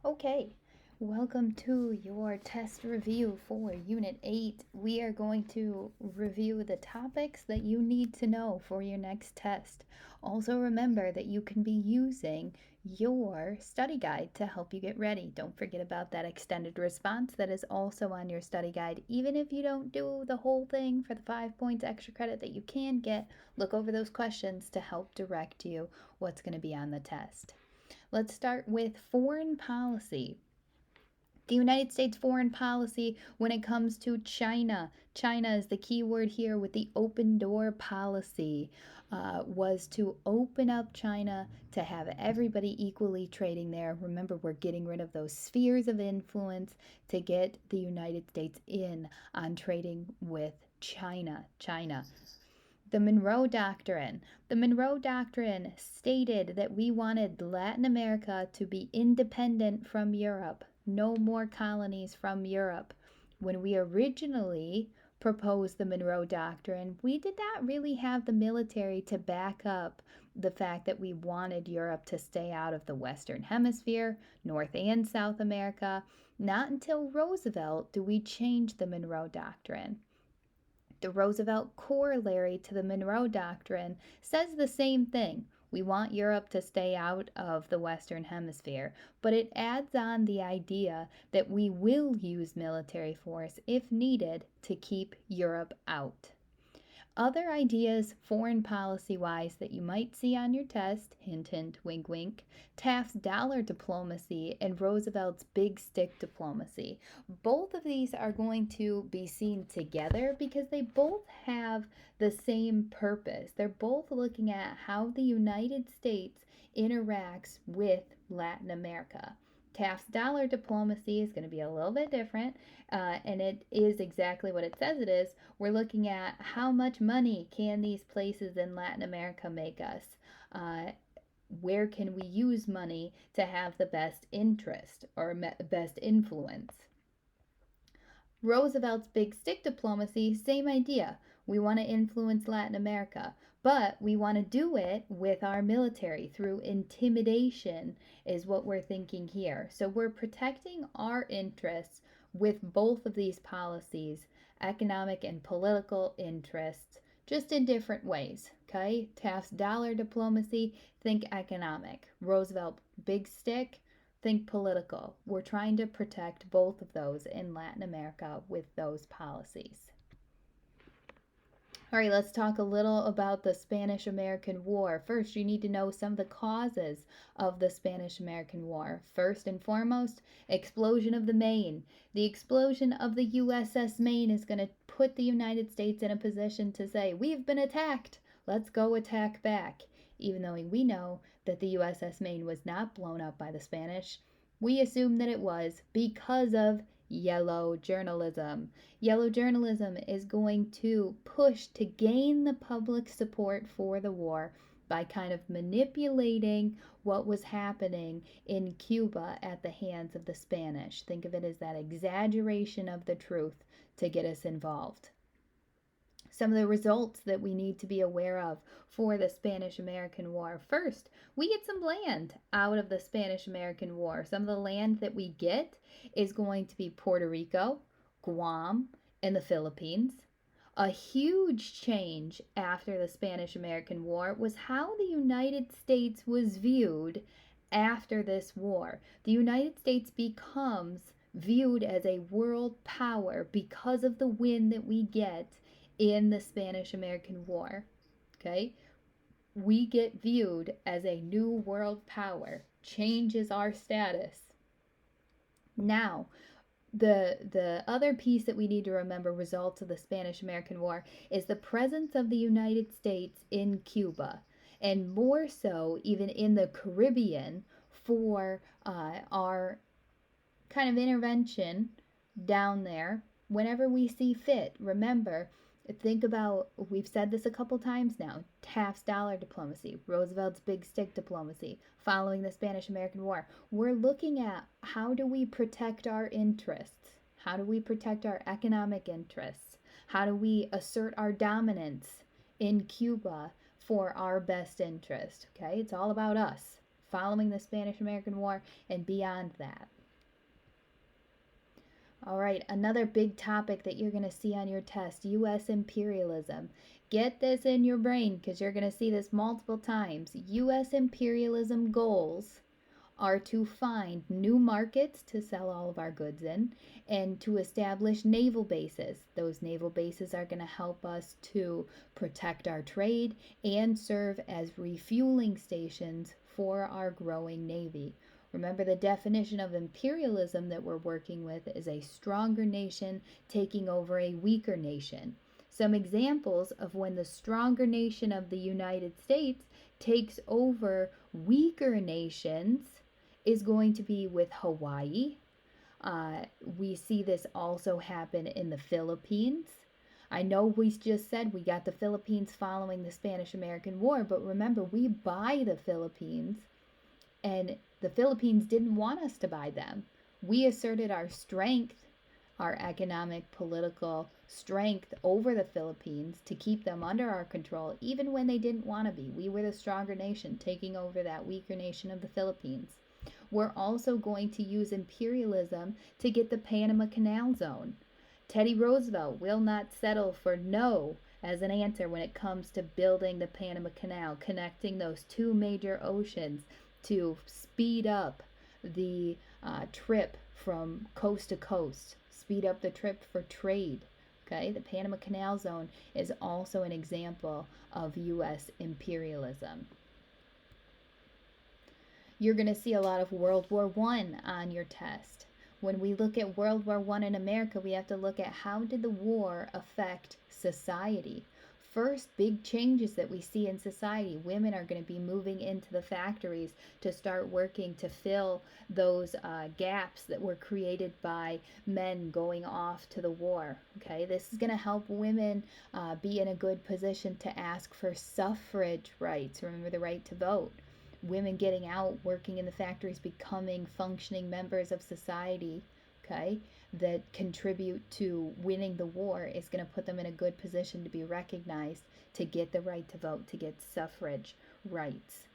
Okay, welcome to your test review for Unit 8. We are going to review the topics that you need to know for your next test. Also, remember that you can be using your study guide to help you get ready. Don't forget about that extended response that is also on your study guide. Even if you don't do the whole thing for the 5 points extra credit that you can get, look over those questions to help direct you what's going to be on the test. Let's start with foreign policy. The United States foreign policy when it comes to China. China is the key word here with the open door policy. Was to open up China to have everybody equally trading there. Remember, we're getting rid of those spheres of influence to get the United States in on trading with China. The Monroe Doctrine. The Monroe Doctrine stated that we wanted Latin America to be independent from Europe, no more colonies from Europe. When we originally proposed the Monroe Doctrine, we did not really have the military to back up the fact that we wanted Europe to stay out of the Western Hemisphere, North and South America. Not until Roosevelt do we change the Monroe Doctrine. The Roosevelt corollary to the Monroe Doctrine says the same thing. We want Europe to stay out of the Western Hemisphere, but it adds on the idea that we will use military force if needed to keep Europe out. Other ideas, foreign policy wise, that you might see on your test, hint, hint, wink, wink, Taft's dollar diplomacy and Roosevelt's big stick diplomacy. Both of these are going to be seen together because they both have the same purpose. They're both looking at how the United States interacts with Latin America. Taft's dollar diplomacy is going to be a little bit different, and it is exactly what it says it is. We're looking at how much money can these places in Latin America make us? Where can we use money to have the best interest or best influence? Roosevelt's big stick diplomacy, same idea. We want to influence Latin America, but we want to do it with our military through intimidation, is what we're thinking here. So we're protecting our interests with both of these policies, economic and political interests, just in different ways. Okay? Taft's dollar diplomacy, think economic. Roosevelt big stick, think political. We're trying to protect both of those in Latin America with those policies. All right, let's talk a little about the Spanish American War. First, you need to know some of the causes of the Spanish American War. First and foremost, explosion of the Maine. The explosion of the USS Maine is going to put the United States in a position to say, we've been attacked. Let's go attack back. Even though we know that the USS Maine was not blown up by the Spanish, we assume that it was because of yellow journalism. Yellow journalism is going to push to gain the public support for the war by kind of manipulating what was happening in Cuba at the hands of the Spanish. Think of it as that exaggeration of the truth to get us involved. Some of the results that we need to be aware of for the Spanish American War. First, we get some land out of the Spanish American War. Some of the land that we get is going to be Puerto Rico, Guam, and the Philippines. A huge change after the Spanish American War was how the United States was viewed after this war. The United States becomes viewed as a world power because of the win that we get in the Spanish American War. Okay? We get viewed as a new world power, changes our status. Now, the other piece that we need to remember results of the Spanish American War is the presence of the United States in Cuba, and more so even in the Caribbean for our kind of intervention down there whenever we see fit. Remember, think about, we've said this a couple times now, Taft's dollar diplomacy, Roosevelt's big stick diplomacy, following the Spanish American War. We're looking at how do we protect our interests? How do we protect our economic interests? How do we assert our dominance in Cuba for our best interest? Okay, it's all about us following the Spanish American War and beyond that. All right, another big topic that you're going to see on your test, U.S. imperialism. Get this in your brain because you're going to see this multiple times. U.S. imperialism goals are to find new markets to sell all of our goods in and to establish naval bases. Those naval bases are going to help us to protect our trade and serve as refueling stations for our growing navy. Remember, the definition of imperialism that we're working with is a stronger nation taking over a weaker nation. Some examples of when the stronger nation of the United States takes over weaker nations is going to be with Hawaii. We see this also happen in the Philippines. I know we just said we got the Philippines following the Spanish American War, but remember, we buy the Philippines, and the Philippines didn't want us to buy them. We asserted our strength, our economic, political strength over the Philippines to keep them under our control, even when they didn't want to be. We were the stronger nation taking over that weaker nation of the Philippines. We're also going to use imperialism to get the Panama Canal Zone. Teddy Roosevelt will not settle for no as an answer when it comes to building the Panama Canal, connecting those two major oceans to speed up the trip from coast to coast, speed up the trip for trade. Okay, the Panama Canal Zone is also an example of U.S. imperialism. You're going to see a lot of World War I on your test. When we look at World War I in America, we have to look at how did the war affect society. First big changes that we see in society, women are going to be moving into the factories to start working to fill those gaps that were created by men going off to the war. Okay, this is going to help women be in a good position to ask for suffrage rights. Remember the right to vote. Women getting out, working in the factories, becoming functioning members of society, okay, that contribute to winning the war is going to put them in a good position to be recognized, to get the right to vote, to get suffrage rights.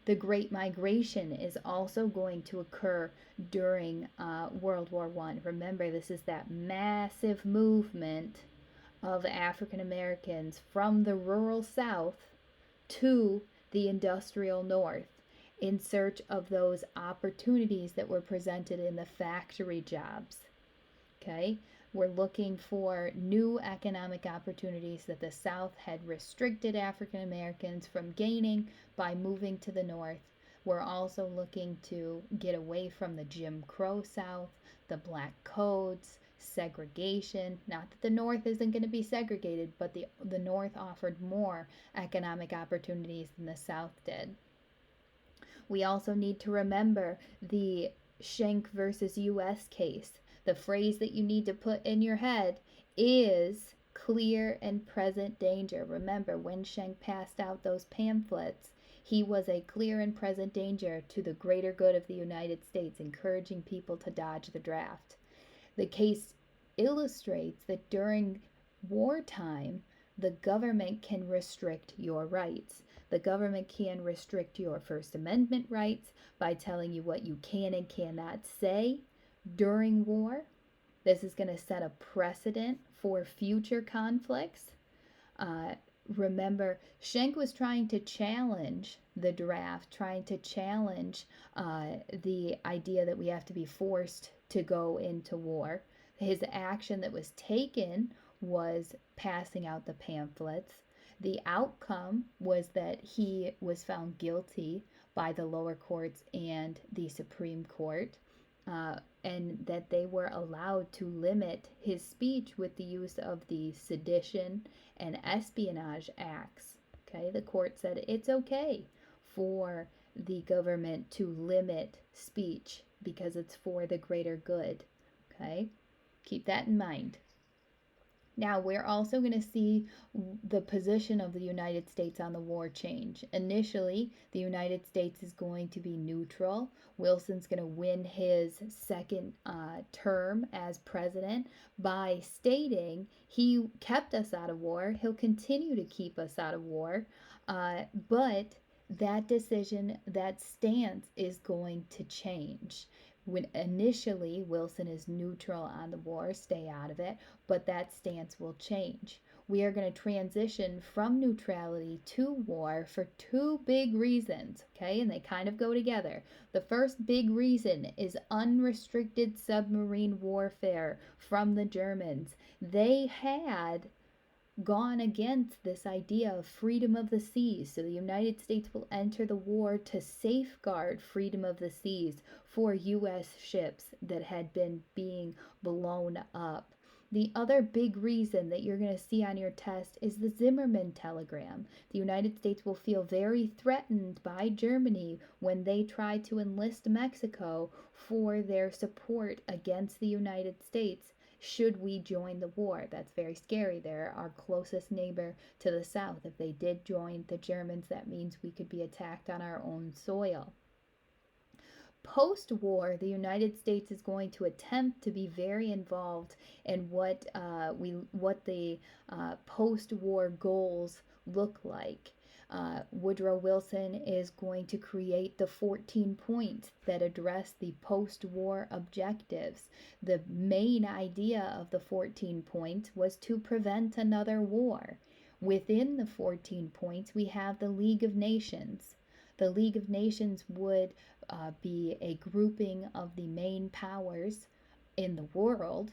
The Great Migration is also going to occur during World War I. Remember, this is that massive movement of African Americans from the rural South to the industrial North in search of those opportunities that were presented in the factory jobs. Okay, we're looking for new economic opportunities that the South had restricted African Americans from gaining by moving to the North. We're also looking to get away from the Jim Crow South, the black codes, segregation. Not that the North isn't going to be segregated, but the North offered more economic opportunities than the South did. We also need to remember the Schenck versus U.S. case. The phrase that you need to put in your head is clear and present danger. Remember, when Schenck passed out those pamphlets, he was a clear and present danger to the greater good of the United States, encouraging people to dodge the draft. The case illustrates that during wartime, the government can restrict your rights. The government can restrict your First Amendment rights by telling you what you can and cannot say during war. This is going to set a precedent for future conflicts. Remember, Schenck was trying to challenge the draft, trying to challenge the idea that we have to be forced to go into war. His action that was taken was passing out the pamphlets. The outcome was that he was found guilty by the lower courts and the Supreme Court, and that they were allowed to limit his speech with the use of the Sedition and Espionage Acts. Okay, the court said it's okay for the government to limit speech because it's for the greater good. Okay, keep that in mind. Now, we're also going to see the position of the United States on the war change. Initially, the United States is going to be neutral. Wilson's going to win his second term as president by stating he kept us out of war. He'll continue to keep us out of war, but that decision, that stance is going to change When initially Wilson is neutral on the war, stay out of it, but that stance will change. We are going to transition from neutrality to war for two big reasons, okay? And they kind of go together. The first big reason is unrestricted submarine warfare from the Germans. They had gone against this idea of freedom of the seas. So the United States will enter the war to safeguard freedom of the seas for U.S. ships that had been being blown up. The other big reason that you're going to see on your test is the Zimmerman telegram. The United States will feel very threatened by Germany when they try to enlist Mexico for their support against the United States should we join the war. That's very scary. They're our closest neighbor to the south. If they did join the Germans, that means we could be attacked on our own soil. Post-war, the United States is going to attempt to be very involved in what the post-war goals look like. Woodrow Wilson is going to create the 14 points that address the post-war objectives. The main idea of the 14 points was to prevent another war. Within the 14 points, we have the League of Nations. The League of Nations would be a grouping of the main powers in the world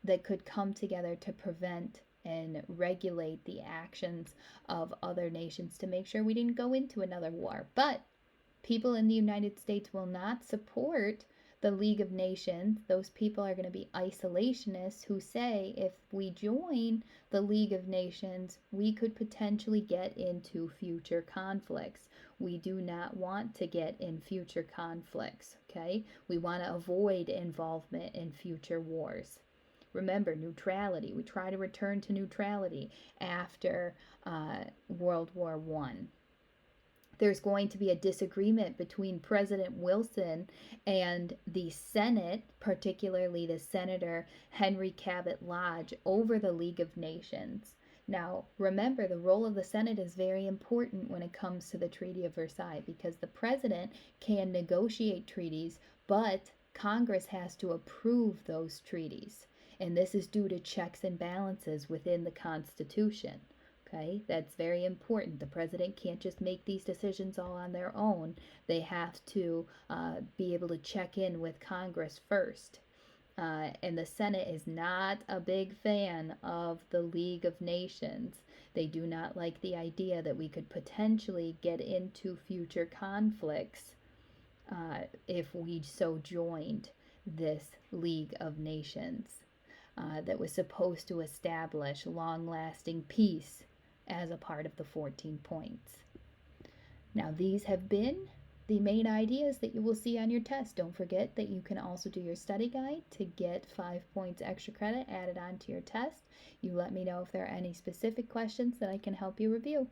that could come together to prevent and regulate the actions of other nations to make sure we didn't go into another war. But people in the United States will not support the League of Nations. Those people are going to be isolationists who say if we join the League of Nations, we could potentially get into future conflicts. We do not want to get in future conflicts, okay? We want to avoid involvement in future wars. Remember, neutrality. We try to return to neutrality after World War I. There's going to be a disagreement between President Wilson and the Senate, particularly the Senator Henry Cabot Lodge, over the League of Nations. Now, remember, the role of the Senate is very important when it comes to the Treaty of Versailles because the president can negotiate treaties, but Congress has to approve those treaties. And this is due to checks and balances within the Constitution. Okay, that's very important. The president can't just make these decisions all on their own. They have to be able to check in with Congress first. And the Senate is not a big fan of the League of Nations. They do not like the idea that we could potentially get into future conflicts if we so joined this League of Nations that was supposed to establish long-lasting peace as a part of the 14 points. Now, these have been the main ideas that you will see on your test. Don't forget that you can also do your study guide to get 5 points extra credit added onto your test. You let me know if there are any specific questions that I can help you review.